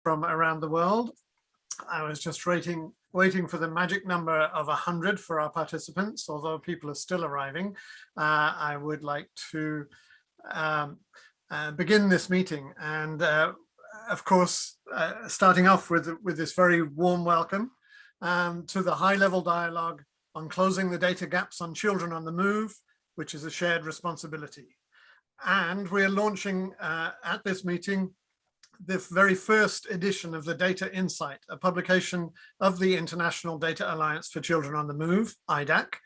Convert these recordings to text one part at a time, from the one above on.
from around the world. I was just waiting for the magic number of 100 for our participants, although people are still arriving. I would like to begin this meeting, and of course, starting off with this very warm welcome to the high-level dialogue on closing the data gaps on children on the move, which is a shared responsibility. And we're launching at this meeting the very first edition of the Data Insight, a publication of the International Data Alliance for Children on the Move, IDAC,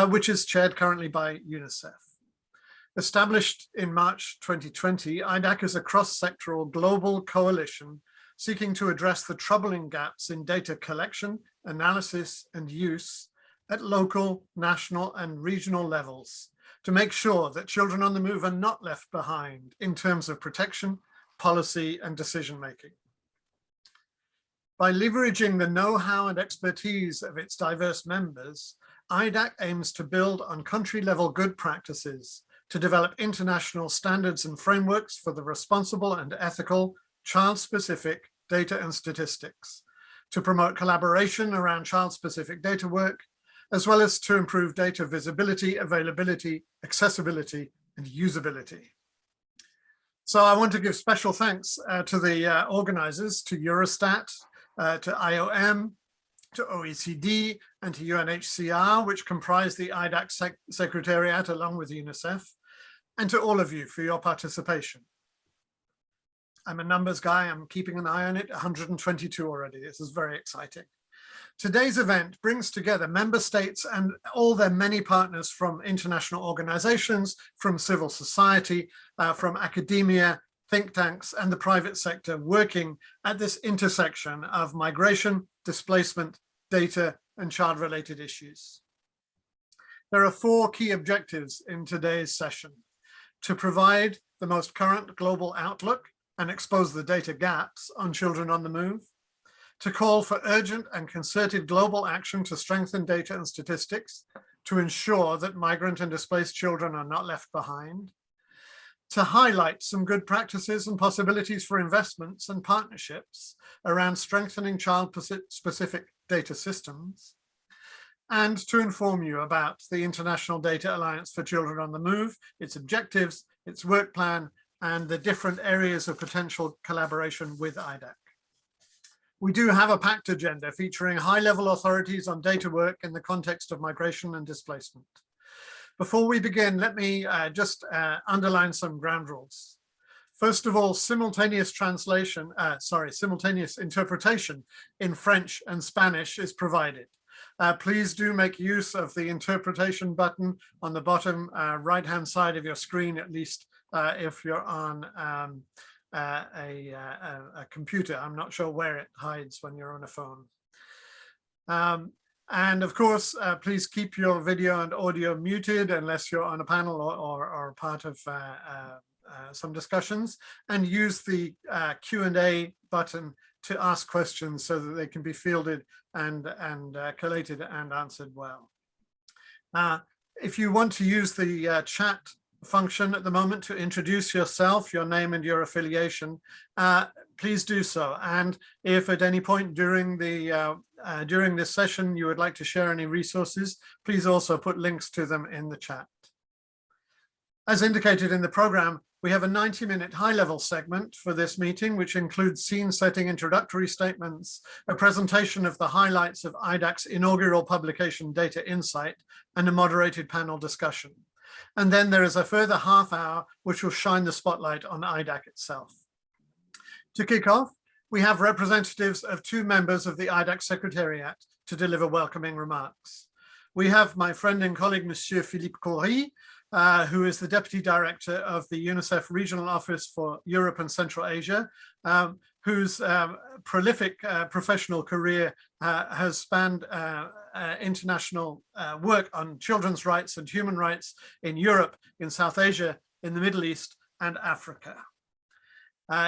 which is chaired currently by UNICEF. Established in March 2020, IDAC is a cross-sectoral global coalition seeking to address the troubling gaps in data collection, analysis, and use at local, national, and regional levels to make sure that children on the move are not left behind in terms of protection, policy, and decision-making. By leveraging the know-how and expertise of its diverse members, IDAC aims to build on country-level good practices to develop international standards and frameworks for the responsible and ethical child-specific data and statistics, to promote collaboration around child-specific data work, as well as to improve data visibility, availability, accessibility, and usability. So I want to give special thanks to the organizers, to Eurostat, to IOM, to OECD, and to UNHCR, which comprise the IDAC Secretariat along with UNICEF, and to all of you for your participation. I'm a numbers guy, I'm keeping an eye on it, 122 already. This is very exciting. Today's event brings together member states and all their many partners from international organizations, from civil society, from academia, think tanks, and the private sector working at this intersection of migration, displacement, data, and child-related issues. There are 4 key objectives in today's session: to provide the most current global outlook and expose the data gaps on children on the move, to call for urgent and concerted global action to strengthen data and statistics to ensure that migrant and displaced children are not left behind, to highlight some good practices and possibilities for investments and partnerships around strengthening child-specific data systems, and to inform you about the International Data Alliance for Children on the Move, its objectives, its work plan, and the different areas of potential collaboration with IDAC. We do have a packed agenda featuring high-level authorities on data work in the context of migration and displacement. Before we begin, let me just underline some ground rules. First of all, simultaneous interpretation in French and Spanish is provided. Please do make use of the interpretation button on the bottom right-hand side of your screen, at least if you're on a computer. I'm not sure where it hides when you're on a phone. And of course, please keep your video and audio muted unless you're on a panel or part of some discussions, and use the Q&A button to ask questions so that they can be fielded and collated and answered well. If you want to use the chat function at the moment to introduce yourself, your name and your affiliation, please do so. And if at any point during this session you would like to share any resources, please also put links to them in the chat. As indicated in the program, we have a 90-minute high-level segment for this meeting, which includes scene-setting introductory statements, a presentation of the highlights of IDAC's inaugural publication, Data Insight, and a moderated panel discussion. And then there is a further half hour, which will shine the spotlight on IDAC itself. To kick off, we have representatives of 2 members of the IDAC Secretariat to deliver welcoming remarks. We have my friend and colleague, Monsieur Philippe Khoury, who is the Deputy Director of the UNICEF Regional Office for Europe and Central Asia, whose prolific professional career has spanned international work on children's rights and human rights in Europe, in South Asia, in the Middle East, and Africa.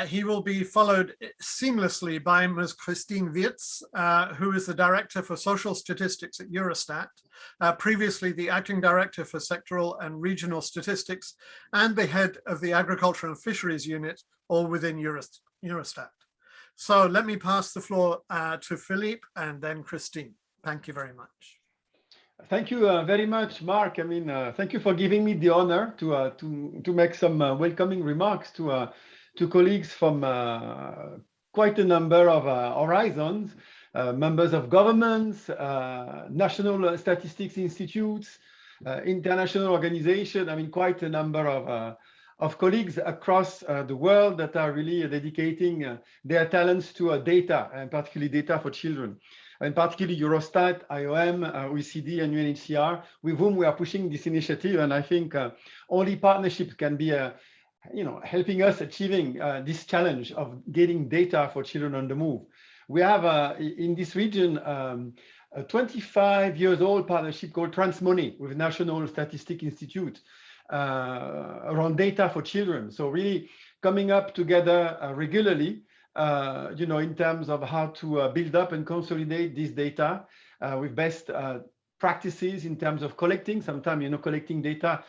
He will be followed seamlessly by Ms. Christine Wirtz, who is the Director for Social Statistics at Eurostat, previously the Acting Director for Sectoral and Regional Statistics, and the Head of the Agriculture and Fisheries Unit, all within Eurostat. So let me pass the floor to Philippe and then Christine. Thank you very much. Thank you very much, Mark. I mean, thank you for giving me the honor to make some welcoming remarks to colleagues from quite a number of horizons, members of governments, national statistics institutes, international organizations. I mean, quite a number of colleagues across the world that are really dedicating their talents to data, and particularly data for children. And particularly Eurostat, IOM, OECD, and UNHCR, with whom we are pushing this initiative. And I think only partnership can be, helping us achieving this challenge of getting data for children on the move. We have in this region a 25 years old partnership called Transmoney with National Statistics Institute around data for children. So really coming up together regularly, in terms of how to build up and consolidate this data with best practices in terms of collecting. Sometimes, collecting data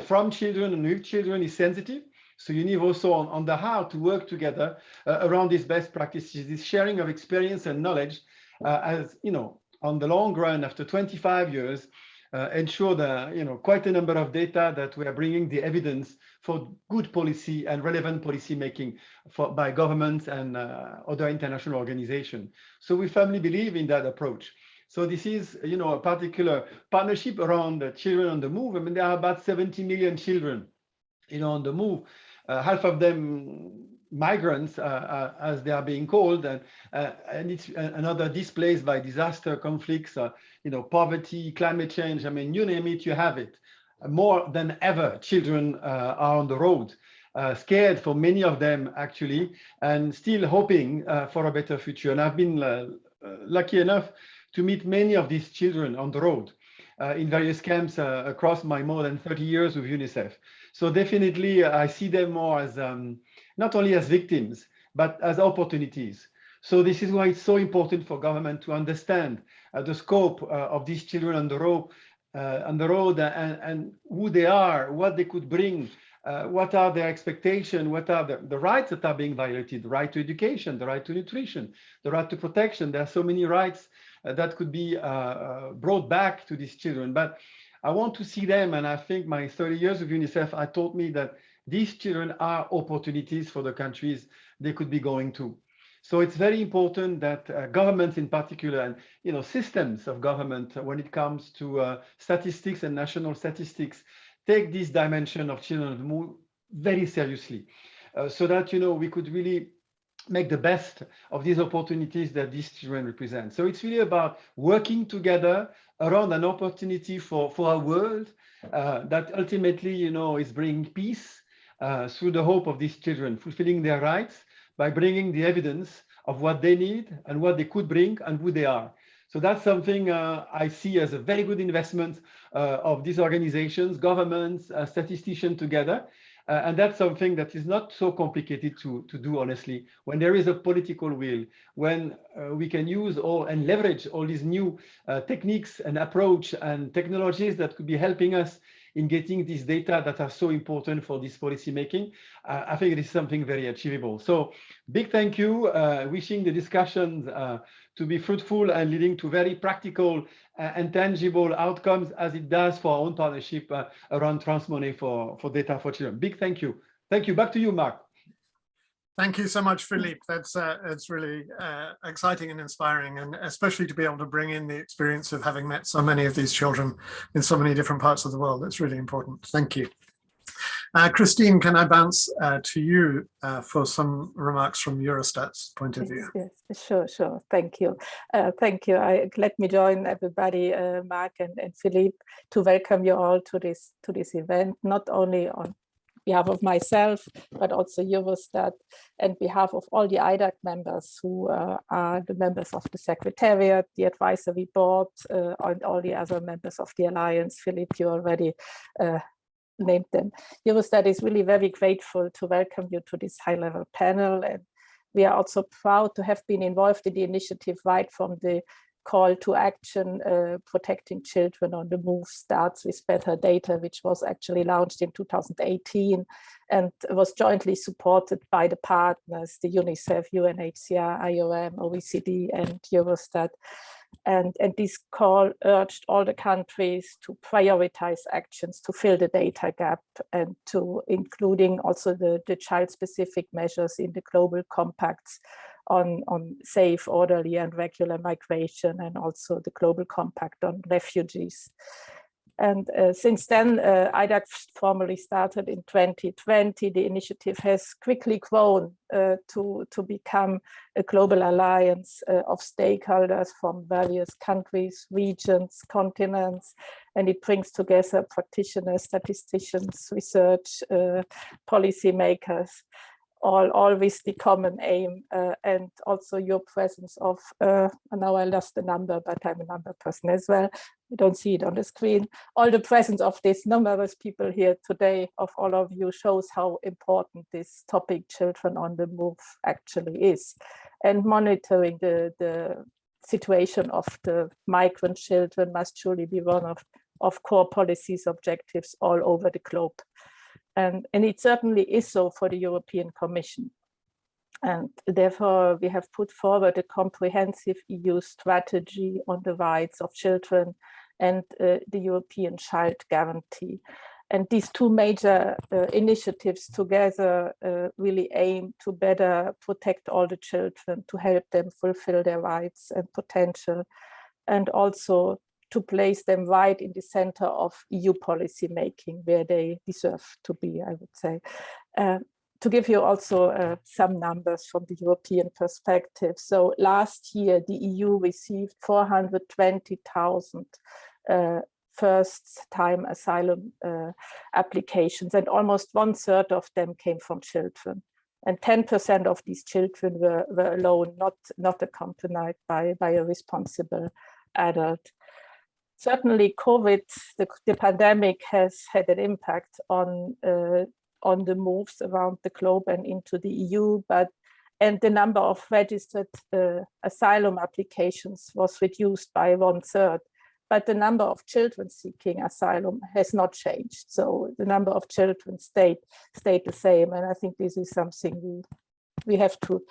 from children and with children is sensitive. So you need also on the how to work together around these best practices, this sharing of experience and knowledge, as on the long run, after 25 years, ensure that quite a number of data that we are bringing the evidence for good policy and relevant policy making by governments and other international organizations. So we firmly believe in that approach. So this is a particular partnership around children on the move. I mean, there are about 70 million children on the move, half of them migrants, as they are being called, and it's another displaced by disaster, conflicts, poverty, climate change. I mean, you name it, you have it. More than ever, children are on the road, scared for many of them actually, and still hoping for a better future. And I've been lucky enough to meet many of these children on the road in various camps across my more than 30 years with UNICEF. So definitely I see them more as not only as victims, but as opportunities. So this is why it's so important for government to understand the scope of these children on the road and who they are, what they could bring, what are their expectations, what are the rights that are being violated, the right to education, the right to nutrition, the right to protection. There are so many rights that could be brought back to these children. But I want to see them, and I think my 30 years of UNICEF taught me that these children are opportunities for the countries they could be going to. So it's very important that governments in particular, and systems of government, when it comes to statistics and national statistics, take this dimension of children on the move very seriously, so that we could really make the best of these opportunities that these children represent. So it's really about working together around an opportunity for our world that ultimately, is bringing peace through the hope of these children, fulfilling their rights by bringing the evidence of what they need and what they could bring and who they are. So that's something I see as a very good investment of these organizations, governments, statisticians together. And that's something that is not so complicated to do, honestly, when there is a political will, when we can use and leverage all these new techniques and approach and technologies that could be helping us in getting these data that are so important for this policy making. I think it is something very achievable. So big thank you, wishing the discussions to be fruitful and leading to very practical and tangible outcomes, as it does for our own partnership around Transmoney for data for children. Big thank you. Thank you. Back to you, Mark. Thank you so much, Philippe. That's it's really exciting and inspiring, and especially to be able to bring in the experience of having met so many of these children in so many different parts of the world. That's really important. Thank you. Christine, can I bounce to you for some remarks from Eurostat's point of view? Yes, sure. Thank you. Thank you. Let me join everybody, Mark and Philippe, to welcome you all to this event, not only on behalf of myself, but also Eurostat, and behalf of all the IDAC members who are the members of the Secretariat, the Advisory Board, and all the other members of the Alliance. Philippe, you already named them. Eurostat is really very grateful to welcome you to this high-level panel, and we are also proud to have been involved in the initiative right from the call to action protecting children on the move starts with better data, which was actually launched in 2018 and was jointly supported by the partners, the UNICEF, UNHCR, IOM, OECD, and Eurostat. And this call urged all the countries to prioritize actions to fill the data gap and to including also the child-specific measures in the global compacts on safe, orderly, and regular migration, and also the global compact on refugees. And since then, IDAC formally started in 2020. The initiative has quickly grown to become a global alliance of stakeholders from various countries, regions, continents, and it brings together practitioners, statisticians, research, policymakers, all with the common aim, and also your presence of, now I lost the number, but I'm a number person as well. You don't see it on the screen. All the presence of these numerous people here today, of all of you, shows how important this topic, children on the move, actually is. And monitoring the situation of the migrant children must surely be one of core policies objectives all over the globe. And it certainly is so for the European Commission. And therefore, we have put forward a comprehensive EU strategy on the rights of children and the European Child Guarantee. And these two major initiatives together really aim to better protect all the children, to help them fulfill their rights and potential, and also to place them right in the center of EU policy making, where they deserve to be, I would say. To give you also some numbers from the European perspective. So last year, the EU received 420,000 first-time asylum applications, and almost 1/3 of them came from children. And 10% of these children were alone, not accompanied by a responsible adult. Certainly, COVID, the pandemic, has had an impact on the moves around the globe and into the EU, and the number of registered asylum applications was reduced by 1/3, but the number of children seeking asylum has not changed. So the number of children stayed the same, and I think this is something we have to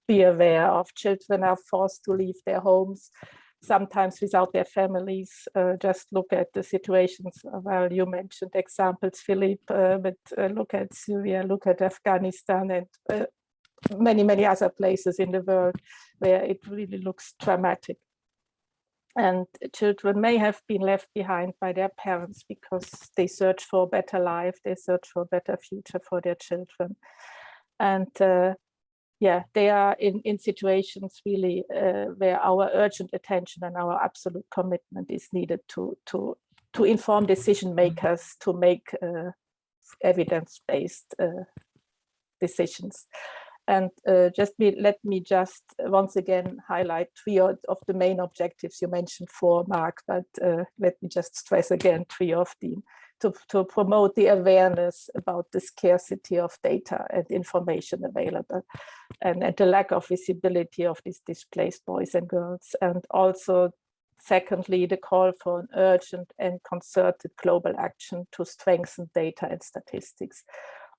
be aware of. Children are forced to leave their homes, sometimes without their families. Just look at the situations. Well, you mentioned examples, Philippe, but look at Syria, look at Afghanistan, and many other places in the world where it really looks dramatic. And children may have been left behind by their parents because they search for a better life, they search for a better future for their children. And yeah, they are in situations really where our urgent attention and our absolute commitment is needed to inform decision makers to make evidence-based decisions. And let me just once again highlight 3 of the main objectives you mentioned for Mark, but let me just stress again 3 of them. To promote the awareness about the scarcity of data and information available, and the lack of visibility of these displaced boys and girls. And also, secondly, the call for an urgent and concerted global action to strengthen data and statistics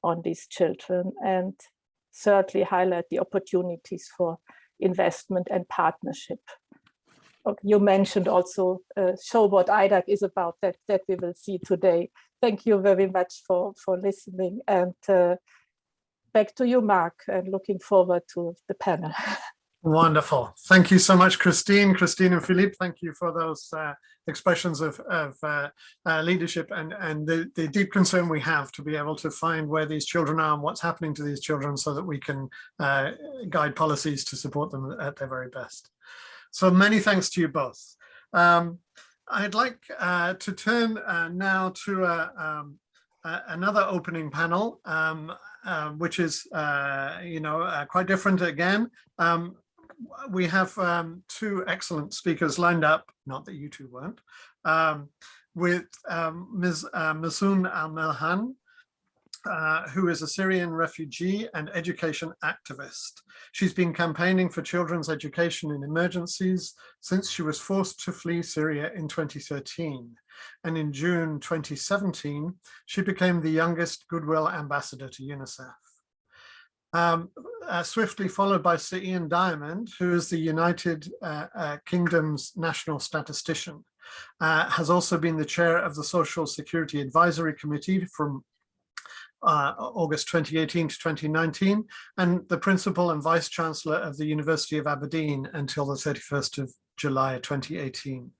on these children. And thirdly, highlight the opportunities for investment and partnership. You mentioned also show what IDAC is about, that we will see today. Thank you very much for listening, and back to you, Mark, and looking forward to the panel. Wonderful. Thank you so much, Christine and Philippe. Thank you for those expressions of leadership and the deep concern we have to be able to find where these children are and what's happening to these children so that we can guide policies to support them at their very best. So many thanks to you both. I'd like to turn now to another opening panel, which is quite different again. We have 2 excellent speakers lined up, not that you 2 weren't, with Ms. Masoon Al-Melhan, who is a Syrian refugee and education activist. She's been campaigning for children's education in emergencies since she was forced to flee Syria in 2013. And in June 2017, she became the youngest Goodwill ambassador to UNICEF. Swiftly followed by Sir Ian Diamond, who is the United Kingdom's national statistician, has also been the chair of the Social Security Advisory Committee from August 2018 to 2019, and the principal and vice chancellor of the University of Aberdeen until the 31st of July 2018.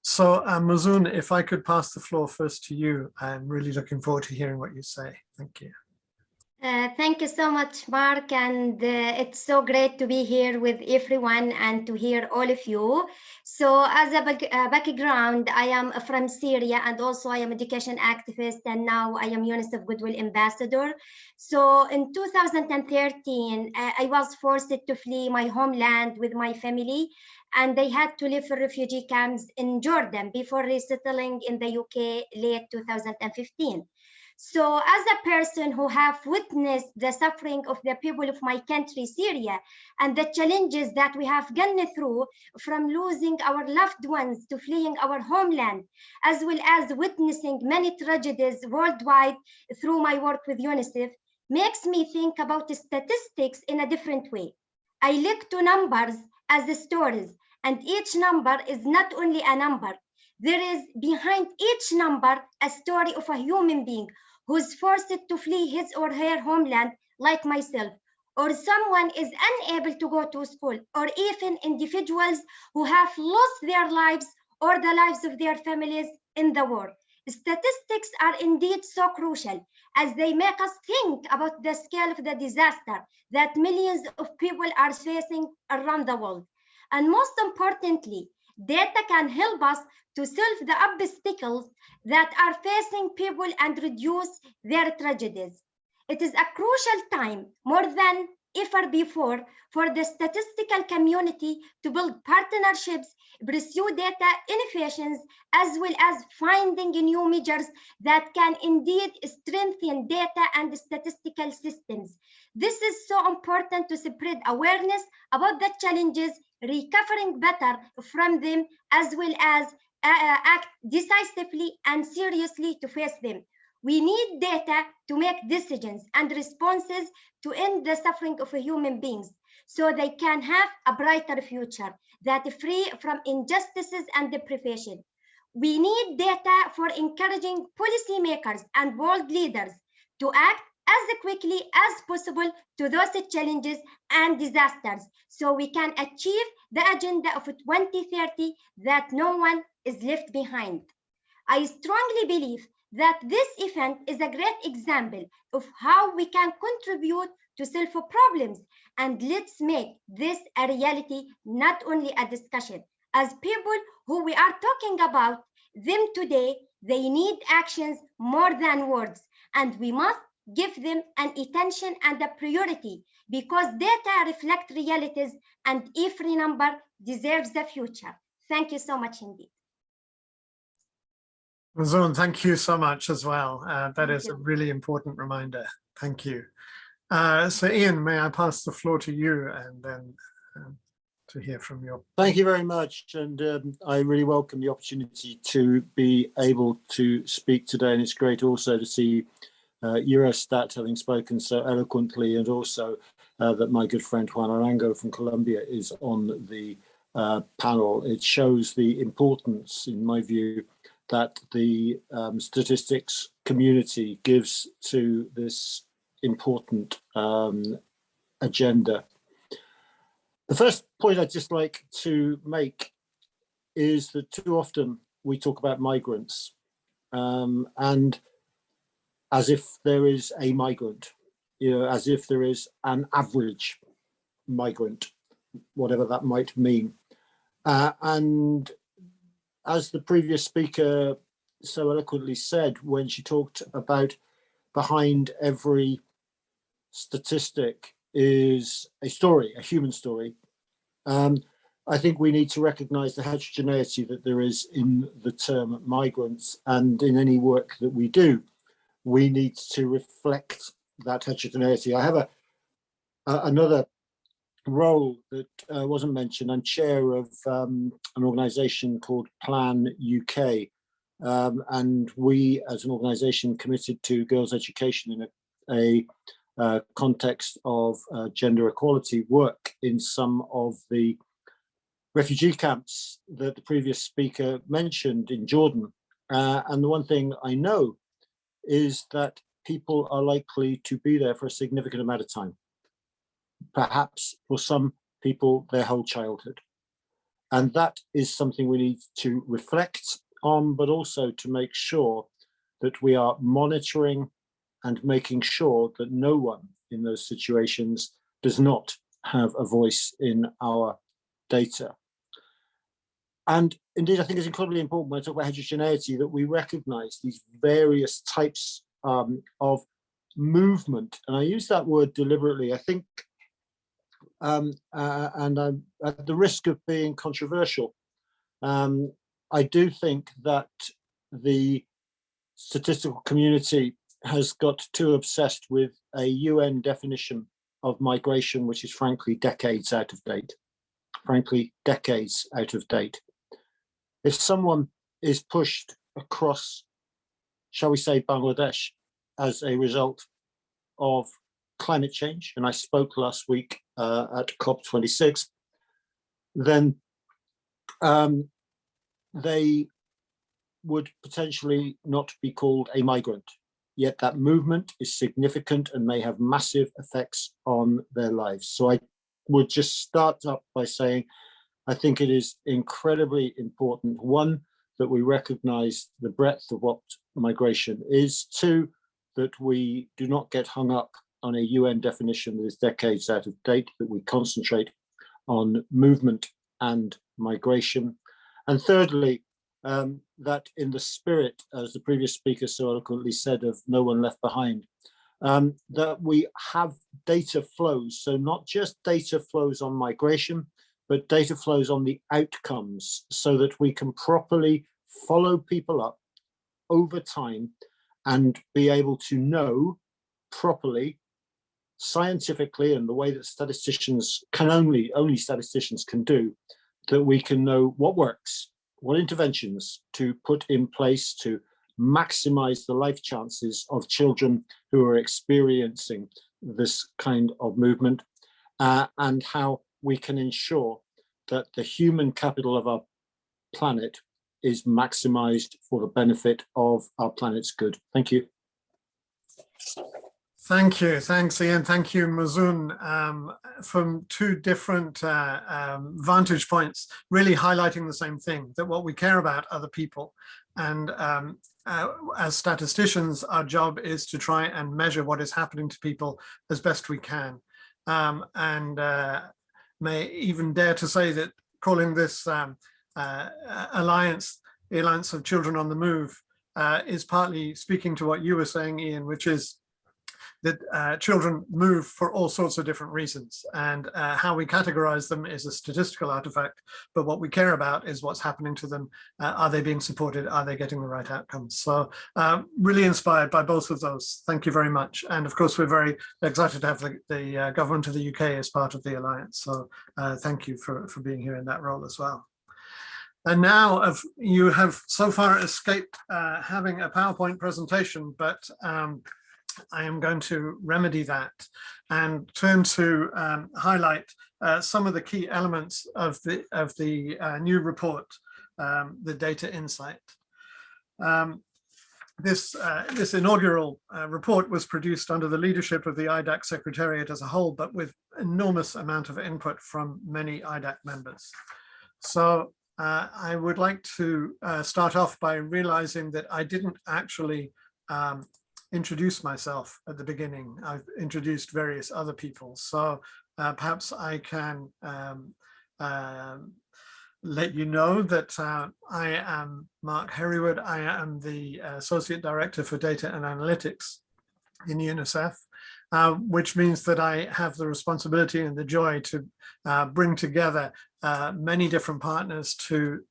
So Mazoon, if I could pass the floor first to you, I'm really looking forward to hearing what you say. Thank you. Thank you so much, Mark, and it's so great to be here with everyone and to hear all of you. So as a background, I am from Syria, and also I am education activist, and now I am UNICEF Goodwill Ambassador. So in 2013, I was forced to flee my homeland with my family, and they had to live in refugee camps in Jordan before resettling in the UK late 2015. So as a person who have witnessed the suffering of the people of my country, Syria, and the challenges that we have gone through from losing our loved ones to fleeing our homeland, as well as witnessing many tragedies worldwide through my work with UNICEF, makes me think about statistics in a different way. I look to numbers as stories, and each number is not only a number. There is behind each number a story of a human being who's forced to flee his or her homeland, like myself, or someone is unable to go to school, or even individuals who have lost their lives or the lives of their families in the war. Statistics are indeed so crucial, as they make us think about the scale of the disaster that millions of people are facing around the world. And most importantly, data can help us to solve the obstacles that are facing people and reduce their tragedies. It is a crucial time, more than ever before, for the statistical community to build partnerships, pursue data innovations, as well as finding new measures that can indeed strengthen data and statistical systems. This is so important to spread awareness about the challenges, recovering better from them, as well as act decisively and seriously to face them. We need data to make decisions and responses to end the suffering of human beings, so they can have a brighter future that is free from injustices and deprivation. We need data for encouraging policymakers and world leaders to act as quickly as possible to those challenges and disasters, so we can achieve the agenda of 2030 that no one is left behind. I strongly believe that this event is a great example of how we can contribute to solve problems, and let's make this a reality, not only a discussion. As people who we are talking about them today, they need actions more than words, and we must give them an attention and a priority, because data reflect realities and every number deserves the future. Thank you so much indeed. Mazoon, thank you so much as well. That is you. a really important reminder. Thank you. So Ian, may I pass the floor to you and then to hear from you. Thank you very much. And I really welcome the opportunity to be able to speak today. And it's great also to see Eurostat having spoken so eloquently, and also that my good friend Juan Arango from Colombia is on the panel. It shows the importance, in my view, that the statistics community gives to this important agenda. The first point I'd just like to make is that too often we talk about migrants and as if there is a migrant, as if there is an average migrant, whatever that might mean. And as the previous speaker so eloquently said, when she talked about behind every statistic is a story, a human story, I think we need to recognize the heterogeneity that there is in the term migrants, and in any work that we do. we need to reflect that heterogeneity. I have another role that wasn't mentioned. I'm chair of an organisation called Plan UK, and we, as an organisation, committed to girls' education in a context of gender equality, work in some of the refugee camps that the previous speaker mentioned in Jordan. And the one thing I know is that people are likely to be there for a significant amount of time, perhaps for some people their whole childhood. And that is something we need to reflect on, but also to make sure that we are monitoring and making sure that no one in those situations does not have a voice in our data. And indeed, I think it's incredibly important when I talk about heterogeneity that we recognize these various types of movement. And I use that word deliberately. I think, and I'm at the risk of being controversial, I do think that the statistical community has got too obsessed with a UN definition of migration, which is frankly decades out of date. If someone is pushed across, shall we say, Bangladesh as a result of climate change, and I spoke last week at COP26, then they would potentially not be called a migrant. Yet that movement is significant and may have massive effects on their lives. So I would just start up by saying, I think it is incredibly important, one, that we recognize the breadth of what migration is, two, that we do not get hung up on a UN definition that is decades out of date, that we concentrate on movement and migration. And thirdly, that in the spirit, as the previous speaker so eloquently said, of no one left behind, that we have data flows. So not just data flows on migration, but data flows on the outcomes so that we can properly follow people up over time and be able to know properly, scientifically, and the way that statisticians can only statisticians can do, that we can know what works, what interventions to put in place to maximize the life chances of children who are experiencing this kind of movement, and how we can ensure that the human capital of our planet is maximized for the benefit of our planet's good. Thank you. Thank you. Thanks, Ian. Thank you, Mazun, from two different vantage points, really highlighting the same thing, that what we care about are the people. And as statisticians, our job is to try and measure what is happening to people as best we can. May even dare to say that calling this alliance, the Alliance of Children on the Move, is partly speaking to what you were saying, Ian, which is that children move for all sorts of different reasons, and how we categorize them is a statistical artifact, but what we care about is what's happening to them. Are they being supported? Are they getting the right outcomes? So really inspired by both of those. Thank you very much. And of course, we're very excited to have the government of the UK as part of the Alliance. So thank you for being here in that role as well. And now you have so far escaped having a PowerPoint presentation, but I am going to remedy that and turn to highlight some of the key elements of the new report, the Data Insight. This inaugural report was produced under the leadership of the IDAC Secretariat as a whole, but with enormous amount of input from many IDAC members. So I would like to start off by realizing that I didn't actually introduce myself at the beginning. I've introduced various other people. So perhaps I can let you know that I am Mark Herrywood. I am the Associate Director for Data and Analytics in UNICEF, which means that I have the responsibility and the joy to bring together many different partners to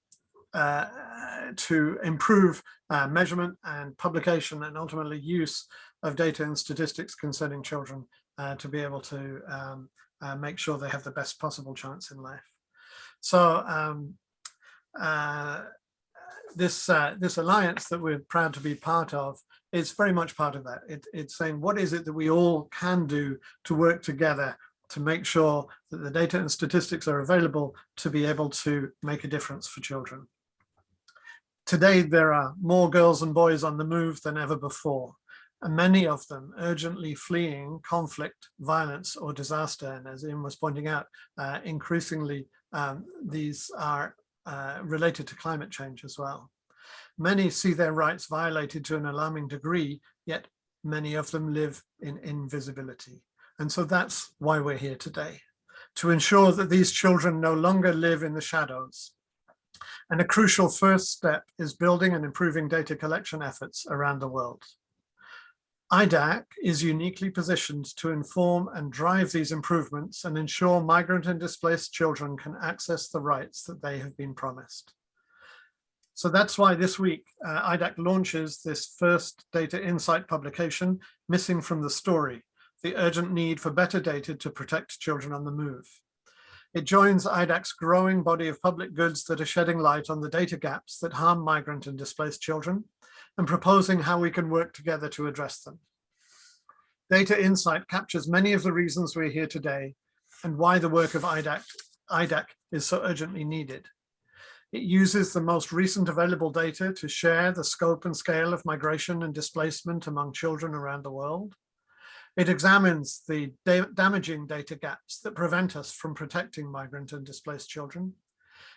improve measurement and publication and ultimately use of data and statistics concerning children to be able to make sure they have the best possible chance in life. So this alliance that we're proud to be part of is very much part of that. It's saying, what is it that we all can do to work together to make sure that the data and statistics are available to be able to make a difference for children. Today, there are more girls and boys on the move than ever before, and many of them urgently fleeing conflict, violence, or disaster. And as Ian was pointing out, increasingly, these are related to climate change as well. Many see their rights violated to an alarming degree, yet many of them live in invisibility. And so that's why we're here today, to ensure that these children no longer live in the shadows. And a crucial first step is building and improving data collection efforts around the world. IDAC is uniquely positioned to inform and drive these improvements and ensure migrant and displaced children can access the rights that they have been promised. So that's why this week, IDAC launches this first data insight publication, Missing from the Story, the urgent need for better data to protect children on the move. It joins IDAC's growing body of public goods that are shedding light on the data gaps that harm migrant and displaced children and proposing how we can work together to address them. Data Insight captures many of the reasons we're here today and why the work of IDAC is so urgently needed. It uses the most recent available data to share the scope and scale of migration and displacement among children around the world. It examines the damaging data gaps that prevent us from protecting migrant and displaced children.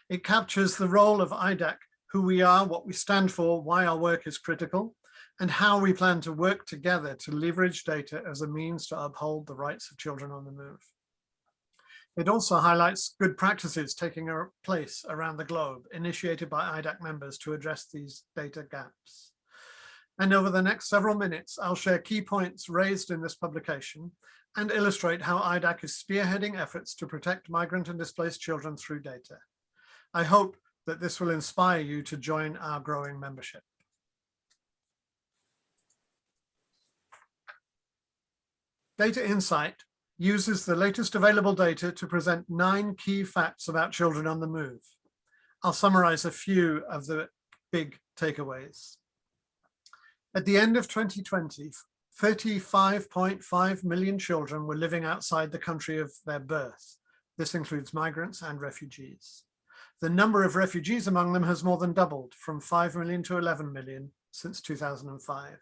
It captures the role of IDAC, who we are, what we stand for, why our work is critical, and how we plan to work together to leverage data as a means to uphold the rights of children on the move. It also highlights good practices taking place around the globe, initiated by IDAC members to address these data gaps. And over the next several minutes, I'll share key points raised in this publication and illustrate how IDAC is spearheading efforts to protect migrant and displaced children through data. I hope that this will inspire you to join our growing membership. Data Insight uses the latest available data to present 9 key facts about children on the move. I'll summarize a few of the big takeaways. At the end of 2020, 35.5 million children were living outside the country of their birth. This includes migrants and refugees. The number of refugees among them has more than doubled, from 5 million to 11 million since 2005.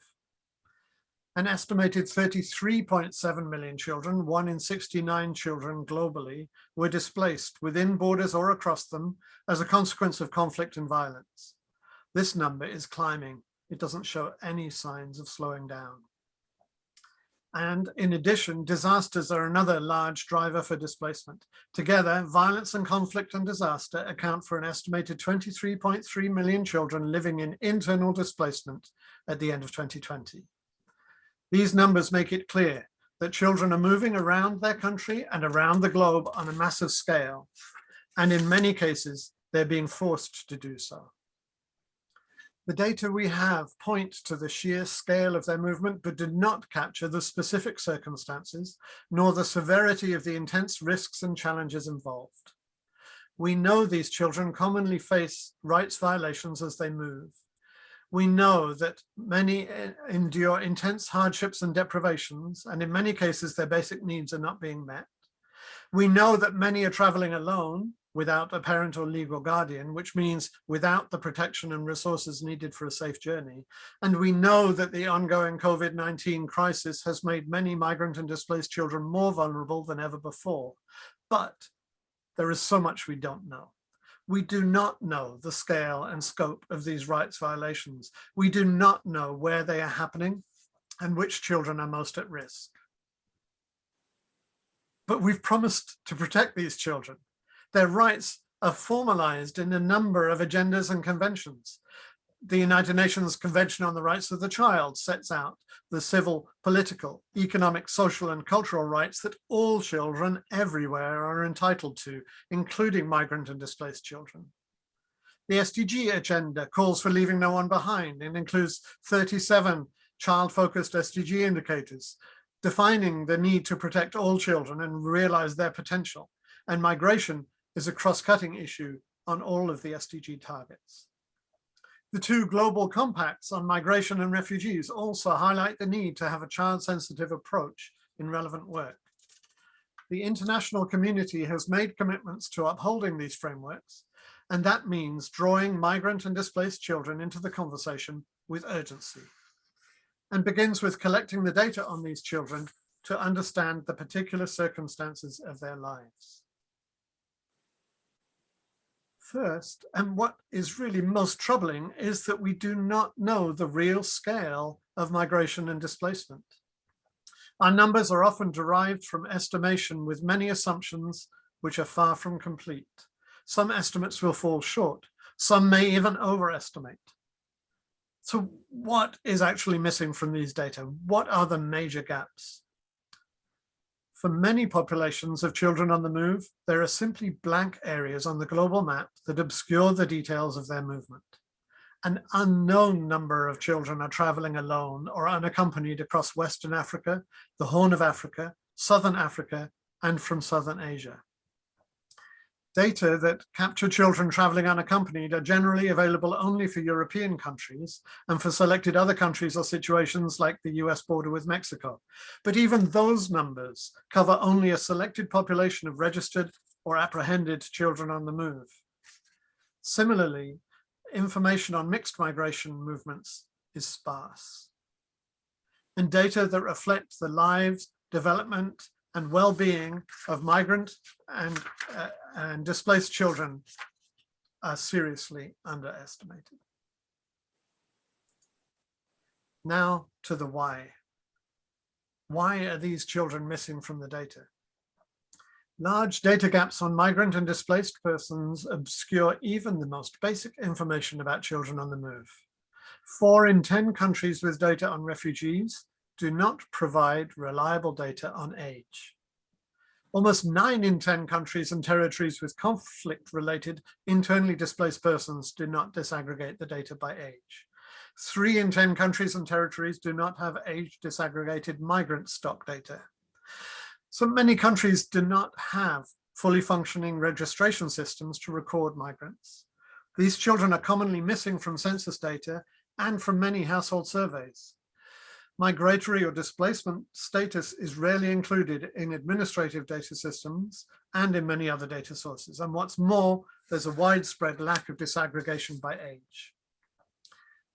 An estimated 33.7 million children, 1 in 69 children globally, were displaced within borders or across them as a consequence of conflict and violence. This number is climbing. It doesn't show any signs of slowing down. And in addition, disasters are another large driver for displacement. Together, violence and conflict and disaster account for an estimated 23.3 million children living in internal displacement at the end of 2020. These numbers make it clear that children are moving around their country and around the globe on a massive scale. And in many cases, they're being forced to do so. The data we have point to the sheer scale of their movement, but do not capture the specific circumstances, nor the severity of the intense risks and challenges involved. We know these children commonly face rights violations as they move. We know that many endure intense hardships and deprivations, and in many cases, their basic needs are not being met. We know that many are traveling alone, without a parent or legal guardian, which means without the protection and resources needed for a safe journey. And we know that the ongoing COVID-19 crisis has made many migrant and displaced children more vulnerable than ever before. But there is so much we don't know. We do not know the scale and scope of these rights violations. We do not know where they are happening and which children are most at risk. But we've promised to protect these children. Their rights are formalized in a number of agendas and conventions. The United Nations Convention on the Rights of the Child sets out the civil, political, economic, social, and cultural rights that all children everywhere are entitled to, including migrant and displaced children. The SDG agenda calls for leaving no one behind and includes 37 child-focused SDG indicators, defining the need to protect all children and realize their potential. And migration is a cross-cutting issue on all of the SDG targets. The two global compacts on migration and refugees also highlight the need to have a child-sensitive approach in relevant work. The international community has made commitments to upholding these frameworks, and that means drawing migrant and displaced children into the conversation with urgency, and begins with collecting the data on these children to understand the particular circumstances of their lives. First, and what is really most troubling, is that we do not know the real scale of migration and displacement. Our numbers are often derived from estimation with many assumptions which are far from complete. Some estimates will fall short. Some may even overestimate. So what is actually missing from these data? What are the major gaps? For many populations of children on the move, there are simply blank areas on the global map that obscure the details of their movement. An unknown number of children are traveling alone or unaccompanied across Western Africa, the Horn of Africa, Southern Africa, and from Southern Asia. Data that capture children traveling unaccompanied are generally available only for European countries and for selected other countries or situations like the US border with Mexico. But even those numbers cover only a selected population of registered or apprehended children on the move. Similarly, information on mixed migration movements is sparse. And data that reflect the lives, development, and well-being of migrant and displaced children are seriously underestimated. Now to the why. Why are these children missing from the data? Large data gaps on migrant and displaced persons obscure even the most basic information about children on the move. 4 in 10 countries with data on refugees do not provide reliable data on age. Almost 9 in 10 countries and territories with conflict-related internally displaced persons do not disaggregate the data by age. 3 in 10 countries and territories do not have age disaggregated migrant stock data. So many countries do not have fully functioning registration systems to record migrants. These children are commonly missing from census data and from many household surveys. Migratory or displacement status is rarely included in administrative data systems and in many other data sources. And what's more, there's a widespread lack of disaggregation by age.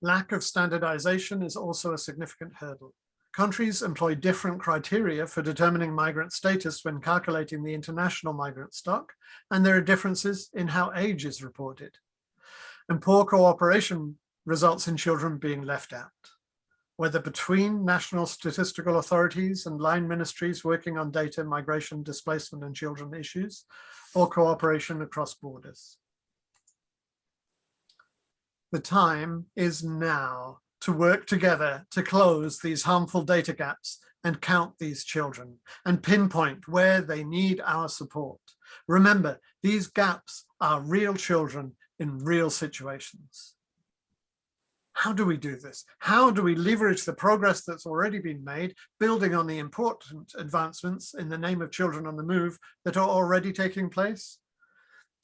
Lack of standardization is also a significant hurdle. Countries employ different criteria for determining migrant status when calculating the international migrant stock, and there are differences in how age is reported. And poor cooperation results in children being left out, whether between national statistical authorities and line ministries working on data, migration, displacement, and children issues, or cooperation across borders. The time is now to work together to close these harmful data gaps and count these children and pinpoint where they need our support. Remember, these gaps are real children in real situations. How do we do this? How do we leverage the progress that's already been made, building on the important advancements in the name of children on the move that are already taking place?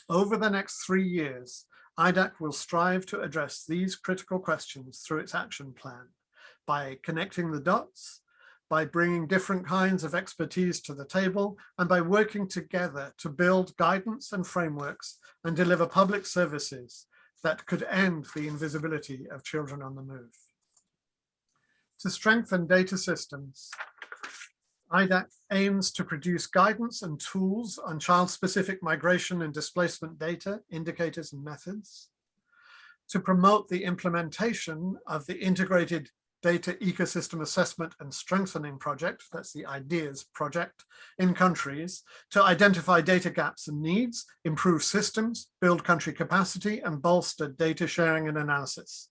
Over the next 3 years, IDAC will strive to address these critical questions through its action plan by connecting the dots, by bringing different kinds of expertise to the table, and by working together to build guidance and frameworks and deliver public services that could end the invisibility of children on the move. To strengthen data systems, IDAC aims to produce guidance and tools on child-specific migration and displacement data, indicators, and methods, to promote the implementation of the Integrated Data Ecosystem Assessment and Strengthening Project, that's the IDEAS project, in countries, to identify data gaps and needs, improve systems, build country capacity, and bolster data sharing and analysis.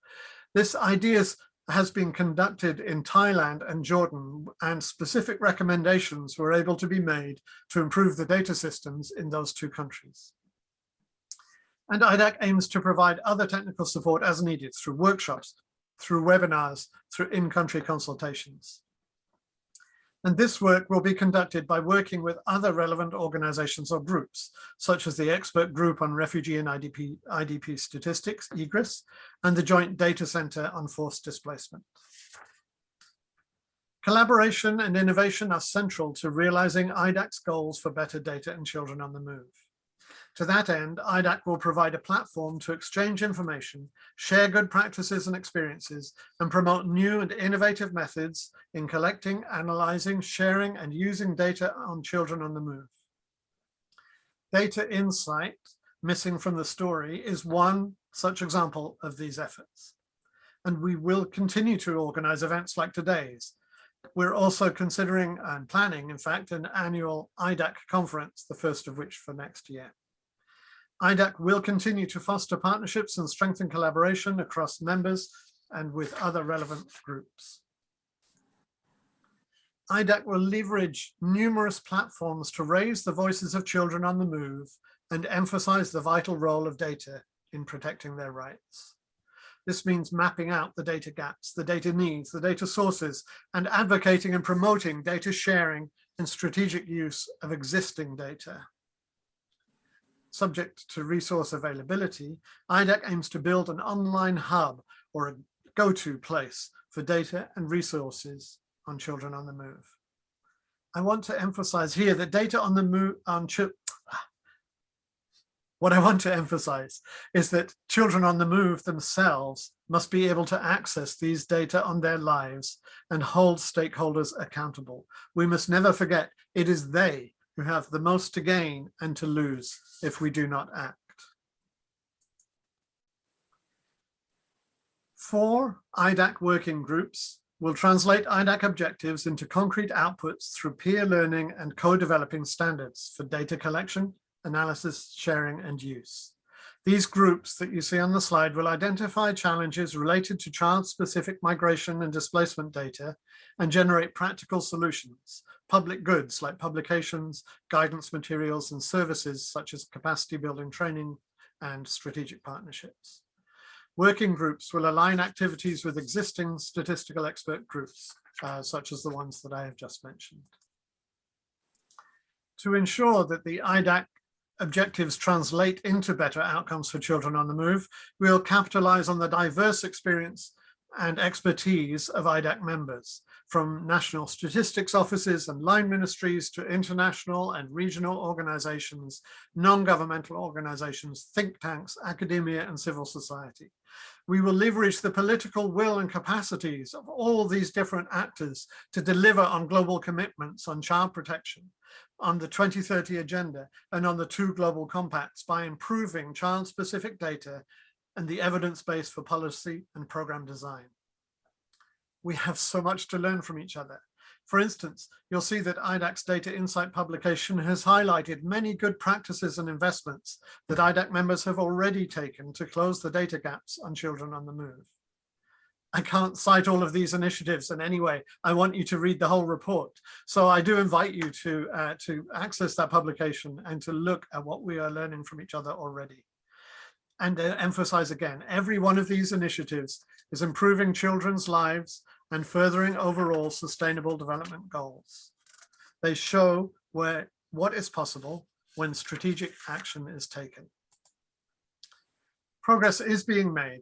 This IDEAS has been conducted in Thailand and Jordan, and specific recommendations were able to be made to improve the data systems in those 2 countries. And IDAC aims to provide other technical support as needed through workshops, through webinars, through in-country consultations. And this work will be conducted by working with other relevant organizations or groups, such as the Expert Group on Refugee and IDP Statistics, EGRIS, and the Joint Data Center on Forced Displacement. Collaboration and innovation are central to realizing IDAC's goals for better data and children on the move. To that end, IDAC will provide a platform to exchange information, share good practices and experiences, and promote new and innovative methods in collecting, analyzing, sharing, and using data on children on the move. Data insight, missing from the story, is one such example of these efforts. And we will continue to organize events like today's. We're also considering and planning, in fact, an annual IDAC conference, the first of which for next year. IDAC will continue to foster partnerships and strengthen collaboration across members and with other relevant groups. IDAC will leverage numerous platforms to raise the voices of children on the move and emphasize the vital role of data in protecting their rights. This means mapping out the data gaps, the data needs, the data sources, and advocating and promoting data sharing and strategic use of existing data. Subject to resource availability, IDAC aims to build an online hub or a go-to place for data and resources on children on the move. I want to emphasize here that data on the move, what I want to emphasize is that children on the move themselves must be able to access these data on their lives and hold stakeholders accountable. We must never forget it is they who have the most to gain and to lose if we do not act. 4 IDAC working groups will translate IDAC objectives into concrete outputs through peer learning and co-developing standards for data collection, analysis, sharing, and use. These groups that you see on the slide will identify challenges related to child-specific migration and displacement data and generate practical solutions, public goods like publications, guidance materials, and services such as capacity building training and strategic partnerships. Working groups will align activities with existing statistical expert groups, such as the ones that I have just mentioned. To ensure that the IDAC objectives translate into better outcomes for children on the move, we'll capitalize on the diverse experience and expertise of IDAC members, from national statistics offices and line ministries to international and regional organizations, non-governmental organizations, think tanks, academia, and civil society. We will leverage the political will and capacities of all these different actors to deliver on global commitments on child protection, on the 2030 agenda, and on the 2 global compacts by improving child-specific data and the evidence base for policy and program design. We have so much to learn from each other. For instance, you'll see that IDAC's Data Insight publication has highlighted many good practices and investments that IDAC members have already taken to close the data gaps on children on the move. I can't cite all of these initiatives, and anyway, I want you to read the whole report. So I do invite you to access that publication and to look at what we are learning from each other already. And emphasize again, every one of these initiatives is improving children's lives and furthering overall sustainable development goals. They show what is possible when strategic action is taken. Progress is being made,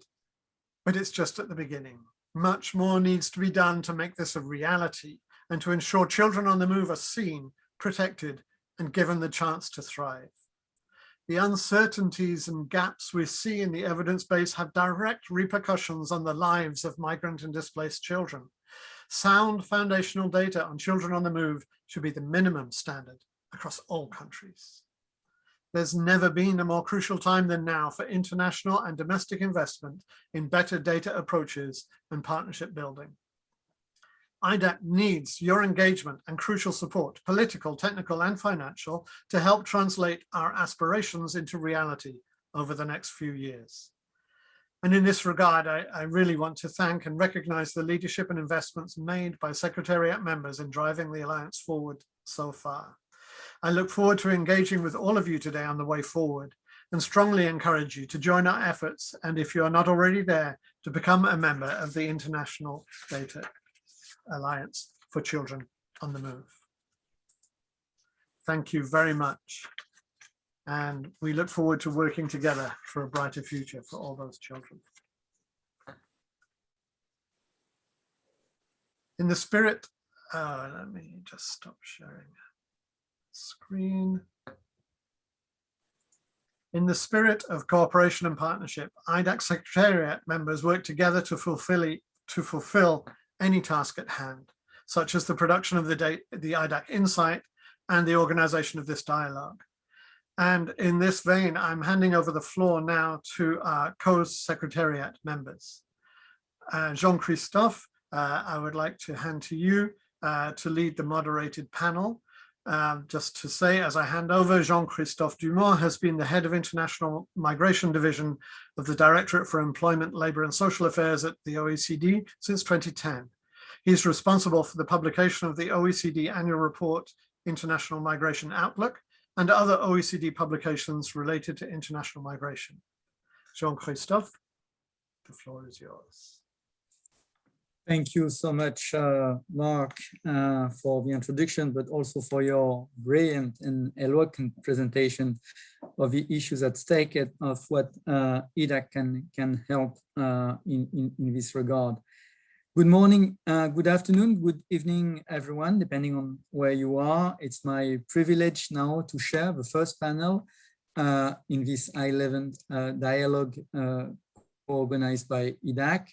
but it's just at the beginning. Much more needs to be done to make this a reality and to ensure children on the move are seen, protected, and given the chance to thrive. The uncertainties and gaps we see in the evidence base have direct repercussions on the lives of migrant and displaced children. Sound foundational data on children on the move should be the minimum standard across all countries. There's never been a more crucial time than now for international and domestic investment in better data approaches and partnership building. IDAC needs your engagement and crucial support, political, technical, and financial, to help translate our aspirations into reality over the next few years. And in this regard, I really want to thank and recognize the leadership and investments made by Secretariat members in driving the Alliance forward so far. I look forward to engaging with all of you today on the way forward and strongly encourage you to join our efforts, and if you are not already there, to become a member of the International Data Alliance for Children on the Move. Thank you very much. And we look forward to working together for a brighter future for all those children. In the spirit, let me just stop sharing screen. In the spirit of cooperation and partnership, IDAC Secretariat members work together to fulfill any task at hand, such as the production of the IDAC Insight and the organization of this dialogue. And in this vein, I'm handing over the floor now to our co-secretariat members. Jean-Christophe, I would like to hand to you to lead the moderated panel. Just to say, as I hand over, Jean-Christophe Dumont has been the head of International Migration Division of the Directorate for Employment, Labour and Social Affairs at the OECD since 2010. He's responsible for the publication of the OECD Annual Report, International Migration Outlook, and other OECD publications related to international migration. Jean-Christophe, the floor is yours. Thank you so much, Mark, for the introduction, but also for your brilliant and eloquent presentation of the issues at stake and of what IDAC can help in this regard. Good morning, good afternoon, good evening, everyone, depending on where you are. It's my privilege now to share the first panel in this high-level dialogue organized by IDAC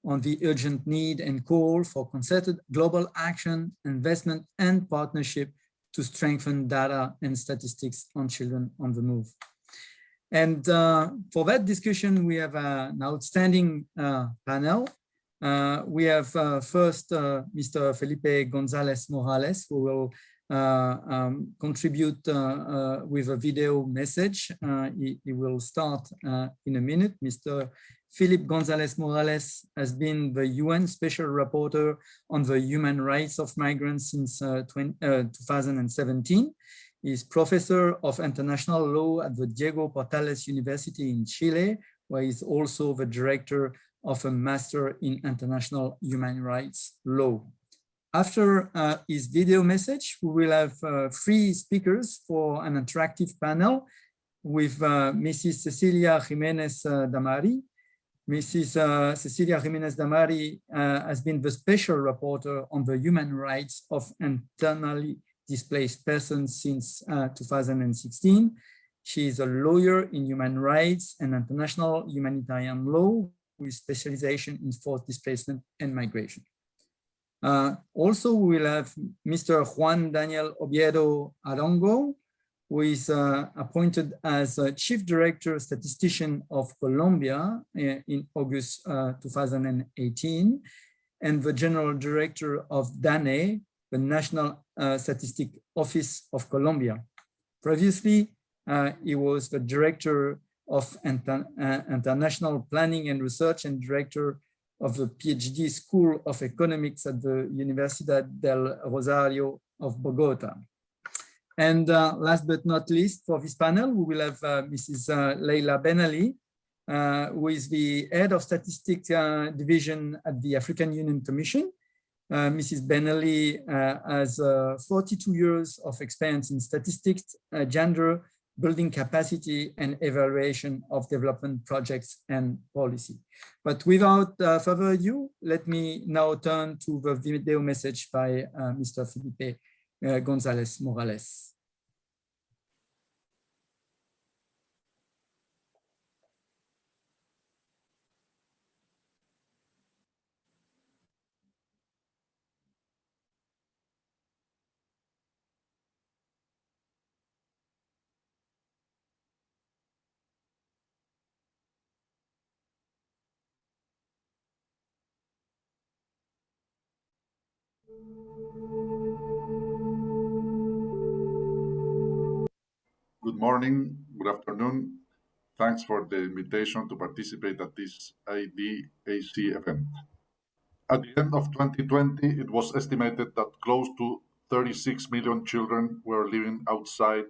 on the urgent need and call for concerted global action, investment, and partnership to strengthen data and statistics on children on the move. And for that discussion, we have an outstanding panel. We have first Mr. Felipe González Morales, who will contribute with a video message. He will start in a minute. Mr. Philippe González Morales has been the UN Special Rapporteur on the human rights of migrants since 2017. He is professor of international law at the Diego Portales University in Chile, where he is also the director of a Master in International Human Rights Law. After his video message, we will have 3 speakers for an interactive panel with Mrs. Cecilia Jimenez Damari. Mrs. Cecilia Jimenez Damari has been the special rapporteur on the human rights of internally displaced persons since 2016. She is a lawyer in human rights and international humanitarian law with specialization in forced displacement and migration. Also, we will have Mr. Juan Daniel Oviedo Arango, who is appointed as Chief Director Statistician of Colombia in August 2018, and the General Director of DANE, the National Statistic Office of Colombia. Previously, he was the Director of International Planning and Research and Director of the PhD School of Economics at the Universidad del Rosario of Bogota. And last but not least, for this panel, we will have Mrs. Leila Ben Ali, who is the head of statistics division at the African Union Commission. Mrs. Ben Ali has 42 years of experience in statistics, gender, building capacity, and evaluation of development projects and policy. But without further ado, let me now turn to the video message by Mr. Felipe González Morales. Good morning, good afternoon. Thanks for the invitation to participate at this IDAC event. At the end of 2020, it was estimated that close to 36 million children were living outside